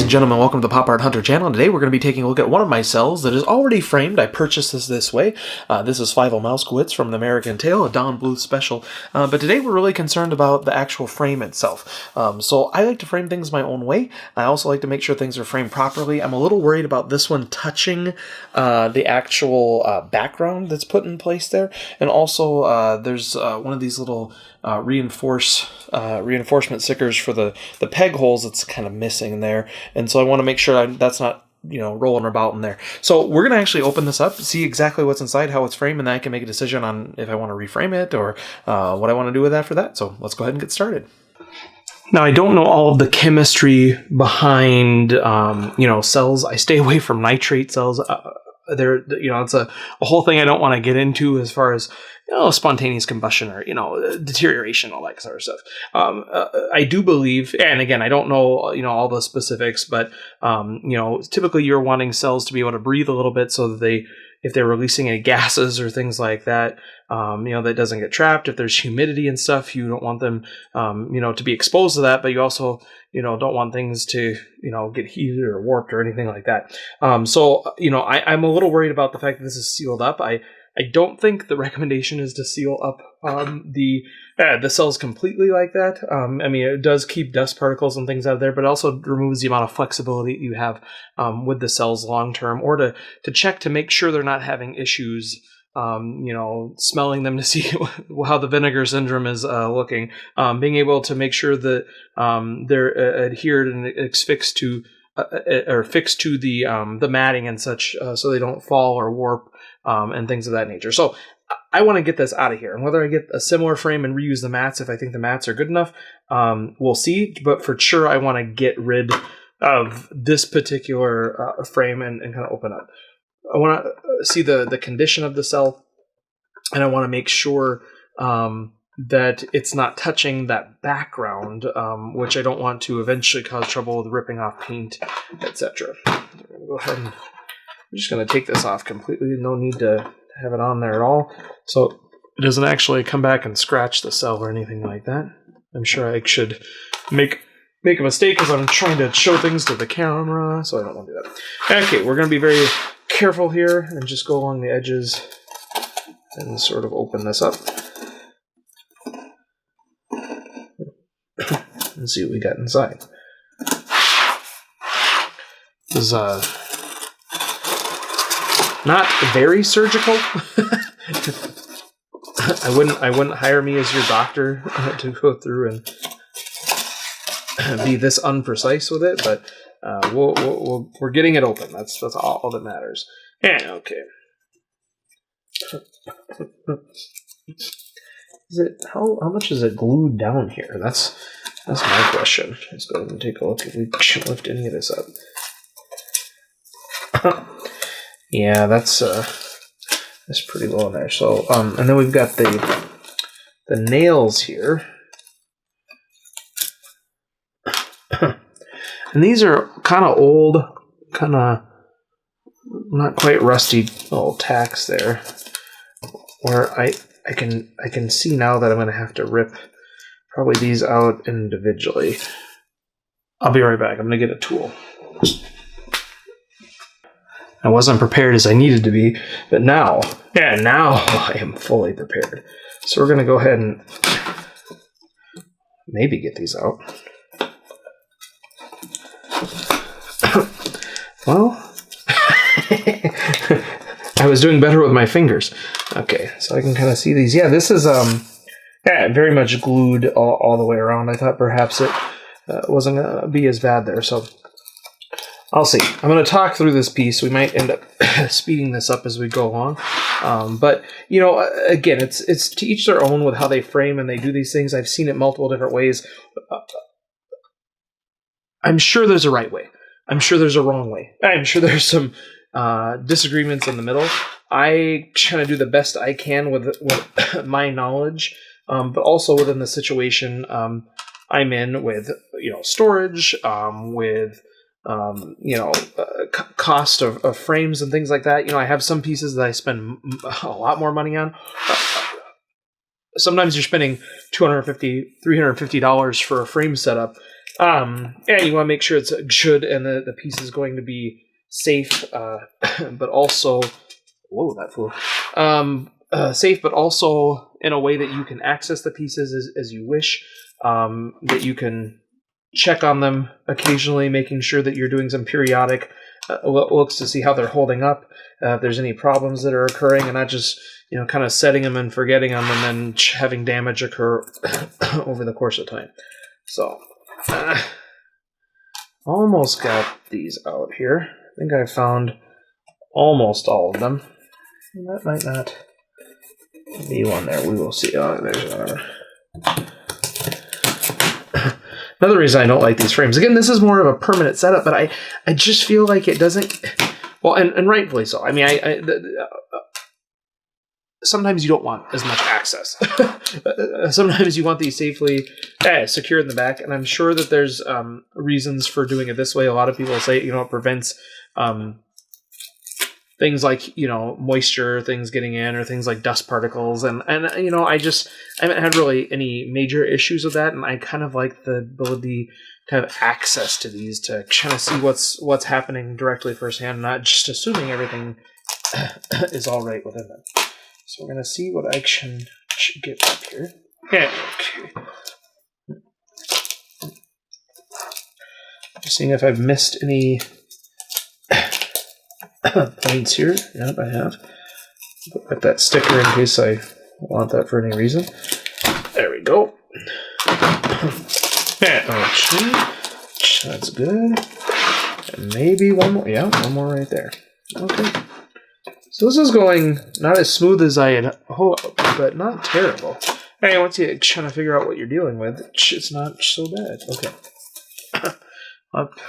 and gentlemen, welcome to the Pop Art Hunter channel. And today we're going to be taking a look at one of my cells that is already framed. I purchased this way. This is 5 Mouskowitz from an American Tail, a Dawn Blue special. But today we're really concerned about the actual frame itself. So I like to frame things my own way. I also like to make sure things are framed properly. I'm a little worried about this one touching the actual background that's put in place there. And also there's one of these little reinforcement stickers for the peg holes that's kind of missing there, and so I want to make sure that's not rolling about in there. So we're gonna actually open this up, see exactly what's inside, how it's framed, and then I can make a decision on if I want to reframe it or what I want to do with it after that. So let's go ahead and get started. Now, I don't know all of the chemistry behind cells. I stay away from nitrate cells. It's a whole thing I don't want to get into as far as spontaneous combustion or deterioration, all that sort of stuff. I do believe, and again, I don't know all the specifics, but typically you're wanting cells to be able to breathe a little bit so that if they're releasing any gases or things like that, that doesn't get trapped. If there's humidity and stuff, you don't want them, to be exposed to that, but you also, don't want things to, get heated or warped or anything like that. I'm a little worried about the fact that this is sealed up. I don't think the recommendation is to seal up the cells completely like that. It does keep dust particles and things out of there, but it also removes the amount of flexibility you have with the cells long term, or to check to make sure they're not having issues. Smelling them to see how the vinegar syndrome is looking, being able to make sure that they're adhered and fixed to the matting and such, so they don't fall or warp and things of that nature. So I want to get this out of here, and whether I get a similar frame and reuse the mats, if I think the mats are good enough, we'll see. But for sure, I want to get rid of this particular frame and kind of open up. I want to see the condition of the cell, and I want to make sure that it's not touching that background, which I don't want to eventually cause trouble with ripping off paint, etc. We're going to go ahead and I'm just going to take this off completely. No need to have it on there at all, so it doesn't actually come back and scratch the cell or anything like that. I'm sure I should make a mistake because I'm trying to show things to the camera, so I don't want to do that. Okay, we're going to be very careful here and just go along the edges and sort of open this up and see what we got inside. This is not very surgical. I wouldn't hire me as your doctor to go through and be this unprecise with it, but we're getting it open. That's all that matters. And okay. How much is it glued down here? That's my question. Let's go ahead and take a look if we can lift any of this up. Yeah, that's pretty low in there. So and then we've got the nails here. And these are kind of old, kind of not quite rusty little tacks there, where I can see now that I'm going to have to rip probably these out individually. I'll be right back. I'm going to get a tool. I wasn't prepared as I needed to be, but now I am fully prepared. So we're going to go ahead and maybe get these out. Well, I was doing better with my fingers. Okay, so I can kind of see these. Yeah, this is very much glued all the way around. I thought perhaps it wasn't going to be as bad there, so I'll see. I'm going to talk through this piece. We might end up speeding this up as we go along. But, again, it's to each their own with how they frame and they do these things. I've seen it multiple different ways. I'm sure there's a right way. I'm sure there's a wrong way. I'm sure there's some disagreements in the middle. I kind of do the best I can with my knowledge, but also within the situation I'm in with, storage, with cost of frames and things like that. I have some pieces that I spend a lot more money on. Sometimes you're spending $250, $350 for a frame setup, Yeah, you want to make sure it's good and the piece is going to be safe, but also, whoa, that flew. Safe, but also in a way that you can access the pieces as you wish, that you can check on them occasionally, making sure that you're doing some periodic looks to see how they're holding up, if there's any problems that are occurring, and not just kind of setting them and forgetting them and then having damage occur over the course of time. So, almost got these out here. I think I found almost all of them. That might not be one there. We will see. Oh, there's another. Another reason I don't like these frames. Again, this is more of a permanent setup, but I just feel like it doesn't. Well, and rightfully so. I mean, sometimes you don't want as much access. Sometimes you want these safely secured in the back, and I'm sure that there's reasons for doing it this way. A lot of people say it prevents things like moisture, things getting in, or things like dust particles, and I haven't had really any major issues with that, and I kind of like the ability to have access to these to kind of see what's happening directly firsthand, not just assuming everything is all right within them. So we're gonna see what I can get up here. Okay. Just seeing if I've missed any points here. Yep, I have. Put back that sticker in case I want that for any reason. There we go. That's good. And maybe one more. Yeah, one more right there. Okay. So this is going not as smooth as I had hoped, but not terrible. Hey, once you kind of figure out what you're dealing with, it's not so bad. Okay.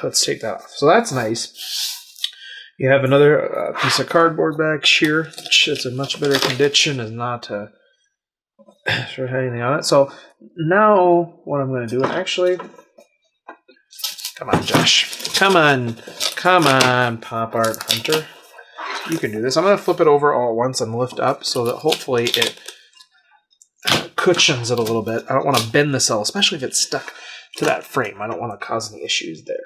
Let's take that off. So that's nice. You have another piece of cardboard back here. It's in much better condition, is not to sort of have anything on it. So now what I'm going to do, and actually, come on, Josh. Come on, Pop Art Hunter. You can do this. I'm going to flip it over all at once and lift up so that hopefully it cushions it a little bit. I don't want to bend the cell, especially if it's stuck to that frame. I don't want to cause any issues there.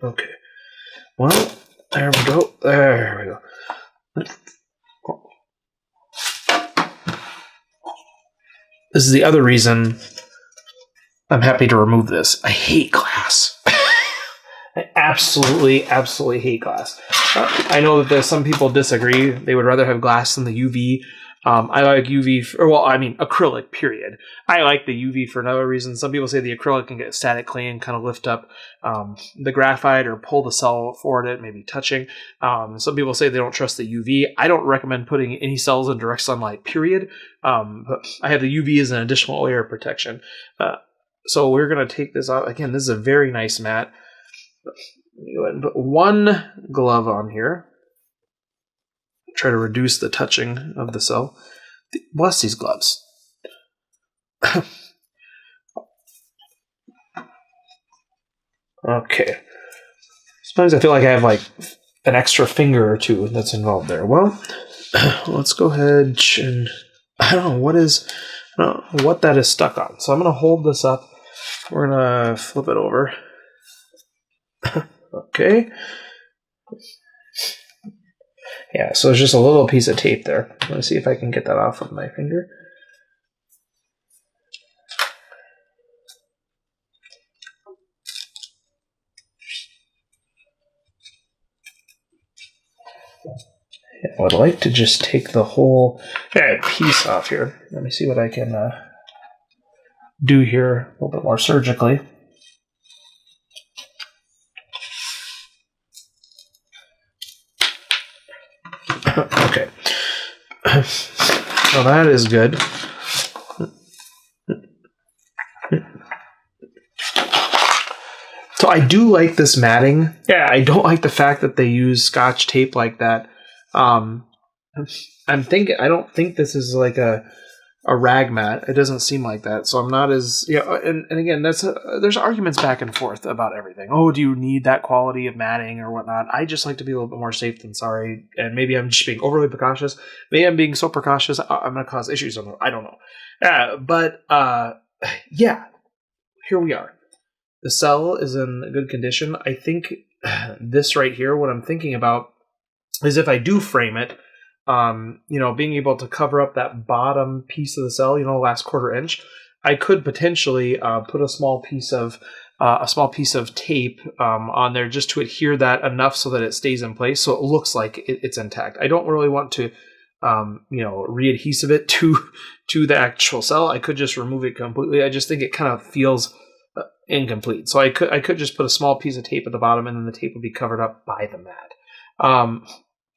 Okay. Well, there we go. There we go. This is the other reason I'm happy to remove this. I hate glass. I absolutely hate glass. I know that some people disagree. They would rather have glass than the UV. I like UV, acrylic, period. I like the UV for another reason. Some people say the acrylic can get statically and kind of lift up the graphite or pull the cell forward, it maybe touching. Some people say they don't trust the UV. I don't recommend putting any cells in direct sunlight, period. But I have the UV as an additional layer of protection. So we're going to take this out. Again, this is a very nice mat. Go ahead and put one glove on here. Try to reduce the touching of the cell. Bless these gloves. Okay. Sometimes I feel like I have like an extra finger or two that's involved there. Well, let's go ahead and I don't know what that is stuck on. So I'm going to hold this up. We're going to flip it over. Okay. Yeah, so there's just a little piece of tape there. I'm going to see if I can get that off with my finger. Yeah, I would like to just take the whole piece off here. Let me see what I can do here a little bit more surgically. Okay. Well, that is good. So I do like this matting. Yeah, I don't like the fact that they use Scotch tape like that. I don't think this is like a a rag mat. It doesn't seem like that. So I'm not as, and again, there's arguments back and forth about everything. Oh, do you need that quality of matting or whatnot? I just like to be a little bit more safe than sorry. And maybe I'm just being overly precautious. Maybe I'm being so precautious, I'm going to cause issues. I don't know. But here we are. The cell is in good condition. I think this right here, what I'm thinking about is if I do frame it, being able to cover up that bottom piece of the cell, last 1/4 inch, I could potentially put a small piece of tape on there just to adhere that enough so that it stays in place, so it looks like it's intact. I don't really want to, readhesive it to the actual cell. I could just remove it completely. I just think it kind of feels incomplete. So I could just put a small piece of tape at the bottom, and then the tape would be covered up by the mat.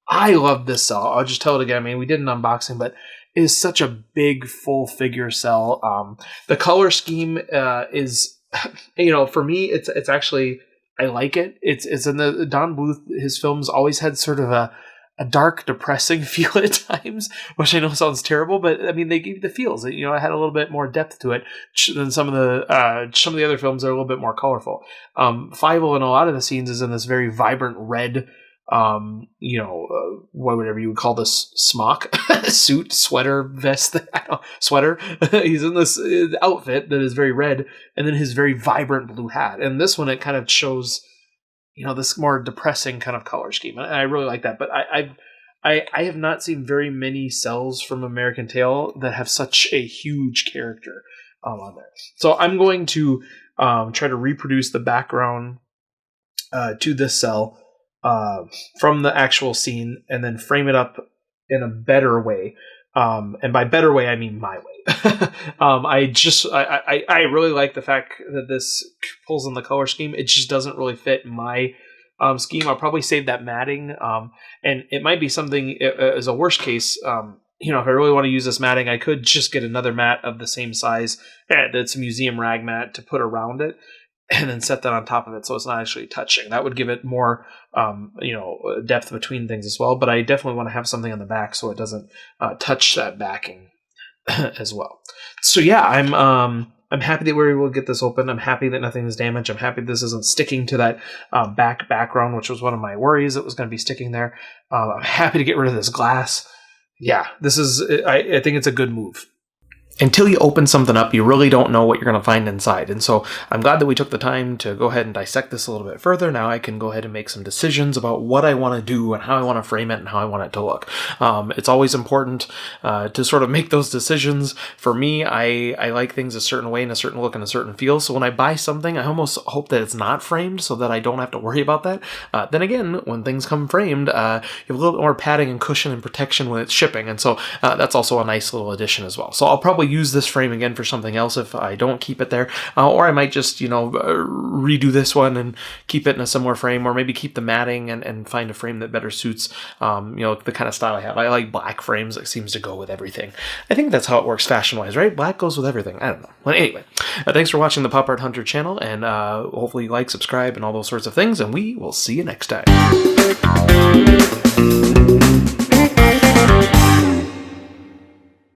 I love this cell. I'll just tell it again. I mean, we did an unboxing, but it is such a big, full figure cell. The color scheme is, for me, it's actually, I like it. It's in the Don Bluth. His films always had sort of a dark, depressing feel at times, which I know sounds terrible, but I mean, they gave you the feels. It had a little bit more depth to it than some of the other films that are a little bit more colorful. Fievel in a lot of the scenes is in this very vibrant red, whatever you would call this, smock, suit, sweater, vest, sweater. He's in this outfit that is very red, and then his very vibrant blue hat. And this one, it kind of shows, this more depressing kind of color scheme. And I really like that. But I have not seen very many cells from American Tail that have such a huge character on there. So I'm going to try to reproduce the background to this cell from the actual scene, and then frame it up in a better way. And by better way, I mean my way. I really like the fact that this pulls in the color scheme. It just doesn't really fit my scheme. I'll probably save that matting. And it might be something as a worst case. If I really want to use this matting, I could just get another mat of the same size that's a museum rag mat to put around it, and then set that on top of it so it's not actually touching. That would give it more, depth between things as well. But I definitely want to have something on the back so it doesn't touch that backing as well. So yeah, I'm happy that we're able to get this open. I'm happy that nothing is damaged. I'm happy this isn't sticking to that background, which was one of my worries. It was going to be sticking there. I'm happy to get rid of this glass. Yeah, this is. I think it's a good move. Until you open something up, you really don't know what you're going to find inside. And so I'm glad that we took the time to go ahead and dissect this a little bit further. Now I can go ahead and make some decisions about what I want to do and how I want to frame it and how I want it to look. It's always important to sort of make those decisions. For me, I like things a certain way and a certain look and a certain feel. So when I buy something, I almost hope that it's not framed so that I don't have to worry about that. Then again, when things come framed, you have a little bit more padding and cushion and protection when it's shipping. And so that's also a nice little addition as well. So I'll probably use this frame again for something else if I don't keep it there, or I might just redo this one and keep it in a similar frame, or maybe keep the matting and find a frame that better suits the kind of style I have. I like black frames. That seems to go with everything. I think that's how it works fashion wise, right? Black goes with everything. I don't know. Well, anyway, thanks for watching the Pop Art Hunter channel, and hopefully you like, subscribe, and all those sorts of things, and we will see you next time.